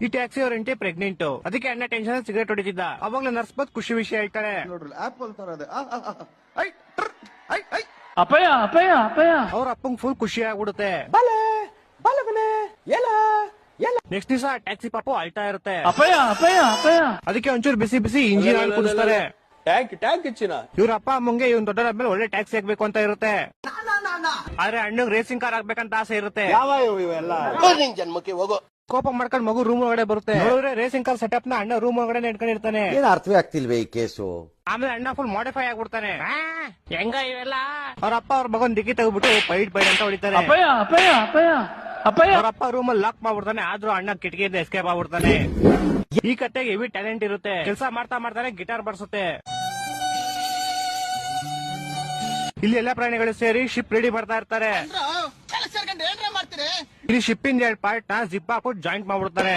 ಈ ಟ್ಯಾಕ್ಸಿ ಅವ್ರ ಹೆಂಡತಿ ಪ್ರೆಗ್ನೆಂಟ್, ಅದಕ್ಕೆ ಅಣ್ಣ ಟೆನ್ಷನ್ ಸಿಗರೇಟ್ ಹೊಡಿತಿದ್ದ. ಅವಾಗ್ಲೇ ನರ್ಸ್ ಬಂದ್ ಖುಷಿ ವಿಷಯ ಹೇಳ್ತಾರೆ. ನೋಡ್ರಿ ಆಪಲ್ ತರ ಇದೆ. ಅಪ್ಪಯ್ಯ ಅಪ್ಪಯ್ಯ ಅಪ್ಪಯ್ಯ. ಅವ್ರ ಅಪ್ಪಂಗ್ ಫುಲ್ ಖುಷಿ ಆಗ್ಬಿಡುತ್ತೆ. ನೆಕ್ಸ್ಟ್ ದಿವಸ ಟ್ಯಾಕ್ಸಿ ಪಾಪು ಅಳ್ತಾ ಇರುತ್ತೆ. ಅಪ್ಪಯ್ಯ ಅಪ್ಪಯ್ಯ ಅಪ್ಪಯ್ಯ. ಅದಕ್ಕೆ ಒಂಚೂರು ಬಿಸಿ ಬಿಸಿ ಇಂಜಿನ್ ಆಯಿಲ್ ಕುಡಿಸ್ತಾರೆ. ಟ್ಯಾಂಕ್ ಇಚ್ಚಿನ ಇವ್ರ ಅಪ್ಪ ಅಮ್ಮಂಗೆ ಇವ್ನ ದೊಡ್ಡದಾದ್ಮೇಲೆ ಒಳ್ಳೆ ಟ್ಯಾಕ್ಸಿ ಆಗ್ಬೇಕು ಅಂತ ಇರುತ್ತೆ. ಆದ್ರೆ ಅಣ್ಣಂಗ್ ರೇಸಿಂಗ್ ಕಾರ್ ಆಗ್ಬೇಕಂತ ಆಸೆ ಇರುತ್ತೆ. ಜನ್ಮಕ್ಕೆ ಹೋಗೋ ಕೋಪ ಮಾಡ್ಕೊಂಡ್ ಮಗು ರೂಮ್ ಒಳಗಡೆ ಬರುತ್ತೆ. ನೋಡಿದ್ರೆ ರೇಸಿಂಗ್ ಕಾರ್ ಸೆಟಪ್ ನ ಅಣ್ಣ ರೂಮ್ ಒಳಗಡೆ ಇಟ್ಕೊಂಡಿರ್ತಾನೆ. ಏನ್ ಅರ್ಥವೇ ಆಗ್ತಿಲ್ವೇ ಈ ಕೇಸು. ಆಮೇಲೆ ಅಣ್ಣ ಫುಲ್ ಮಾಡಿಫೈ ಆಗ್ಬಿಡ್ತಾನೆ. ಹೆಂಗ ಇವೆಲ್ಲ ಅವ್ರ ಅಪ್ಪ ಅವ್ರ ಮಗನ್ ದಿಕ್ಕಿ ತೆಗ್ಬಿಟ್ಟು ಪೈಡ್ ಅಂತ ಹೊಡಿತಾರೆ. ಅಪ್ಪಯ್ಯ ಅಪ್ಪಯ್ಯ ಅಪ್ಪಯ್ಯ ಅಪ್ಪಯ್ಯ. ಅವ್ರ ಅಪ್ಪ ರೂಮ್ ಅಲ್ಲಿ ಲಾಕ್ ಮಾಡ್ಬಿಡ್ತಾನೆ. ಆದ್ರೂ ಅಣ್ಣ ಕಿಟಕಿಯಿಂದ ಎಸ್ಕೇಪ್ ಆಗ್ಬಿಡ್ತಾನೆ. ಈ ಕತೆಗೆ ಹೆವಿ ಟ್ಯಾಲೆಂಟ್ ಇರುತ್ತೆ. ಕೆಲಸ ಮಾಡ್ತಾ ಮಾಡ್ತಾನೆ ಗಿಟಾರ್ ಬರ್ಸುತ್ತೆ. ಇಲ್ಲಿ ಎಲ್ಲಾ ಪ್ರಾಣಿಗಳು ಸೇರಿ ಶಿಪ್ ರೆಡಿ ಮಾಡ್ತಾ ಇರ್ತಾರೆ. ಇಲ್ಲಿ ಶಿಪ್ ಇಂದ 2 ಪಾರ್ಟ್ ನ ಜಿಪ್ ಹಾಕ್ಬಿಟ್ಟು ಜಾಯಿಂಟ್ ಮಾಡ್ಬಿಡ್ತಾರೆ.